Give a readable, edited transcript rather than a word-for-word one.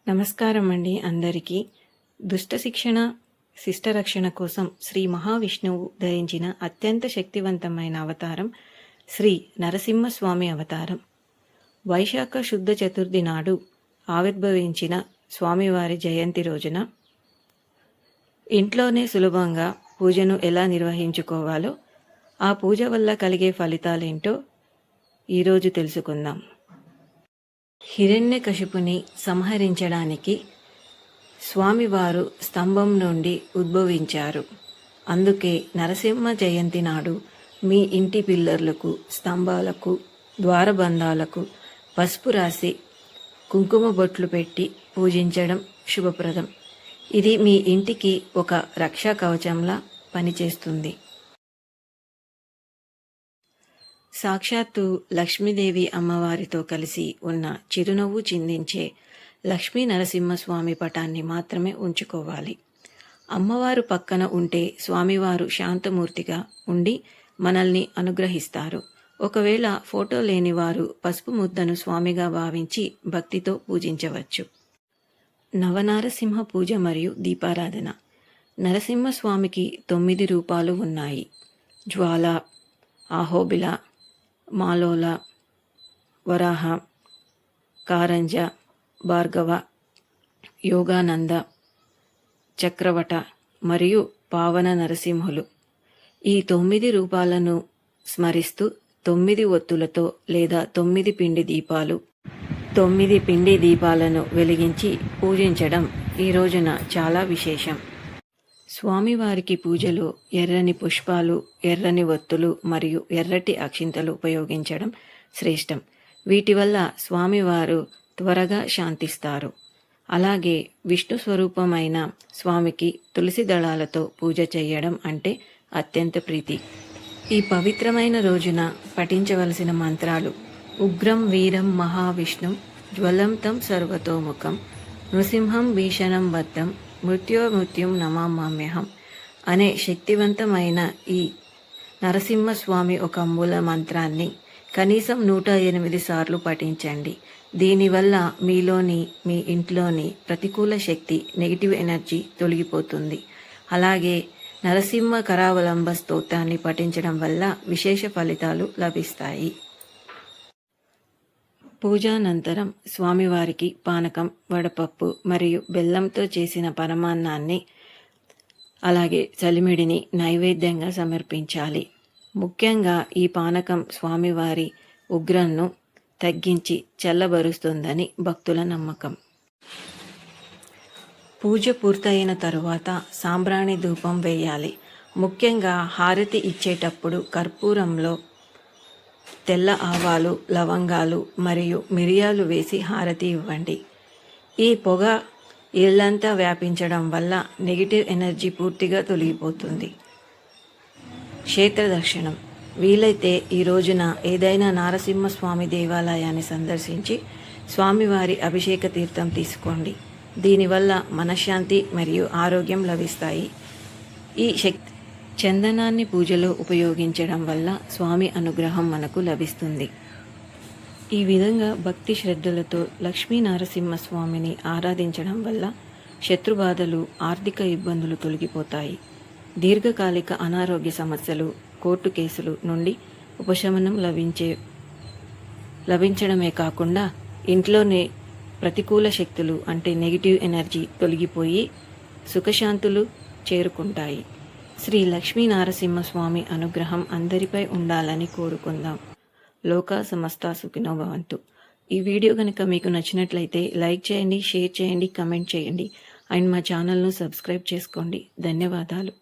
నమస్కారం అండి అందరికీ. దుష్ట శిక్షణ, శిష్ట రక్షణ కోసం శ్రీ మహావిష్ణువు ధరించిన అత్యంత శక్తివంతమైన అవతారం శ్రీ నరసింహస్వామి అవతారం. వైశాఖ శుద్ధ చతుర్థి నాడు ఆవిర్భవించిన స్వామివారి జయంతి రోజున ఇంట్లోనే సులభంగా పూజను ఎలా నిర్వహించుకోవాలో, ఆ పూజ వల్ల కలిగే ఫలితాలేంటో ఈరోజు తెలుసుకుందాం. హిరణ్యకశిపుని సంహరించడానికి స్వామివారు స్తంభం నుండి ఉద్భవించారు. అందుకే నరసింహ జయంతి నాడు మీ ఇంటి పిల్లర్లకు, స్తంభాలకు, ద్వారబంధాలకు పసుపు రాసి కుంకుమ బొట్లు పెట్టి పూజించడం శుభప్రదం. ఇది మీ ఇంటికి ఒక రక్షా కవచంలా పనిచేస్తుంది. సాక్షాత్తు లక్ష్మీదేవి అమ్మవారితో కలిసి ఉన్న చిరునవ్వు చిందించే లక్ష్మీ నరసింహస్వామి పటాన్ని మాత్రమే ఉంచుకోవాలి. అమ్మవారు పక్కన ఉంటే స్వామివారు శాంతమూర్తిగా ఉండి మనల్ని అనుగ్రహిస్తారు. ఒకవేళ ఫోటో లేని వారు పసుపు ముద్దను స్వామిగా భావించి భక్తితో పూజించవచ్చు. నవనారసింహ పూజ మరియు దీపారాధన. నరసింహస్వామికి 9 రూపాలు ఉన్నాయి. జ్వాల, ఆహోబిల, మాలోల, వరాహ, కారంజ, భార్గవ, యోగానంద, చక్రవట మరియు పావన నరసింహులు. ఈ 9 రూపాలను స్మరిస్తూ 9 ఒత్తులతో లేదా 9 పిండి దీపాలను వెలిగించి పూజించడం ఈ రోజున చాలా విశేషం. స్వామివారికి పూజలో ఎర్రని పుష్పాలు, ఎర్రని ఒత్తులు మరియు ఎర్రటి అక్షింతలు ఉపయోగించడం శ్రేష్టం. వీటి వల్ల స్వామివారు త్వరగా శాంతిస్తారు. అలాగే విష్ణు స్వరూపమైన స్వామికి తులసి దళాలతో పూజ చేయడం అంటే అత్యంత ప్రీతి. ఈ పవిత్రమైన రోజున పఠించవలసిన మంత్రాలు: ఉగ్రం వీరం మహావిష్ణుం జ్వలం తం సర్వతోముఖం నృసింహం భీషణం వద్దం మృత్యుం నమామ్యహం అనే శక్తివంతమైన ఈ నరసింహస్వామి ఒక మూల మంత్రాన్ని కనీసం 108 సార్లు పఠించండి. దీనివల్ల మీ ఇంట్లోని ప్రతికూల శక్తి, నెగిటివ్ ఎనర్జీ తొలగిపోతుంది. అలాగే నరసింహ కరావలంబ స్తోత్రాన్ని పఠించడం వల్ల విశేష ఫలితాలు లభిస్తాయి. పూజానంతరం స్వామివారికి పానకం, వడపప్పు మరియు బెల్లంతో చేసిన పరమాన్నాన్ని అలాగే చలిమిడిని నైవేద్యంగా సమర్పించాలి. ముఖ్యంగా ఈ పానకం స్వామివారి ఉగ్రంను తగ్గించి చల్లబరుస్తుందని భక్తుల నమ్మకం. పూజ పూర్తయిన తరువాత సాంబ్రాణి ధూపం వేయాలి. ముఖ్యంగా హారతి ఇచ్చేటప్పుడు కర్పూరంలో తెల్ల ఆవాలు, లవంగాలు మరియు మిరియాలు వేసి హారతి ఇవ్వండి. ఈ పొగ ఇల్లంతా వ్యాపించడం వల్ల నెగిటివ్ ఎనర్జీ పూర్తిగా తొలగిపోతుంది. క్షేత్ర దర్శనం. వీలైతే ఈ రోజున ఏదైనా నారసింహస్వామి దేవాలయాన్ని సందర్శించి స్వామివారి అభిషేక తీర్థం తీసుకోండి. దీనివల్ల మనశ్శాంతి మరియు ఆరోగ్యం లభిస్తాయి. ఈ చందనాన్ని పూజలో ఉపయోగించడం వల్ల స్వామి అనుగ్రహం మనకు లభిస్తుంది. ఈ విధంగా భక్తి శ్రద్ధలతో లక్ష్మీ నరసింహస్వామిని ఆరాధించడం వల్ల శత్రుబాధలు, ఆర్థిక ఇబ్బందులు తొలగిపోతాయి. దీర్ఘకాలిక అనారోగ్య సమస్యలు, కోర్టు కేసులు నుండి ఉపశమనం లభించడమే కాకుండా ఇంట్లోనే ప్రతికూల శక్తులు అంటే నెగిటివ్ ఎనర్జీ తొలగిపోయి సుఖశాంతులు చేరుకుంటాయి. శ్రీ లక్ష్మీ నరసింహస్వామి అనుగ్రహం అందరిపై ఉండాలని కోరుకుందాం. లోకా సమస్తా సుఖినో భవంతు. ఈ వీడియో కనుక మీకు నచ్చినట్లయితే లైక్ చేయండి, షేర్ చేయండి, కమెంట్ చేయండి అండ్ మా ఛానల్ను సబ్స్క్రైబ్ చేసుకోండి. ధన్యవాదాలు.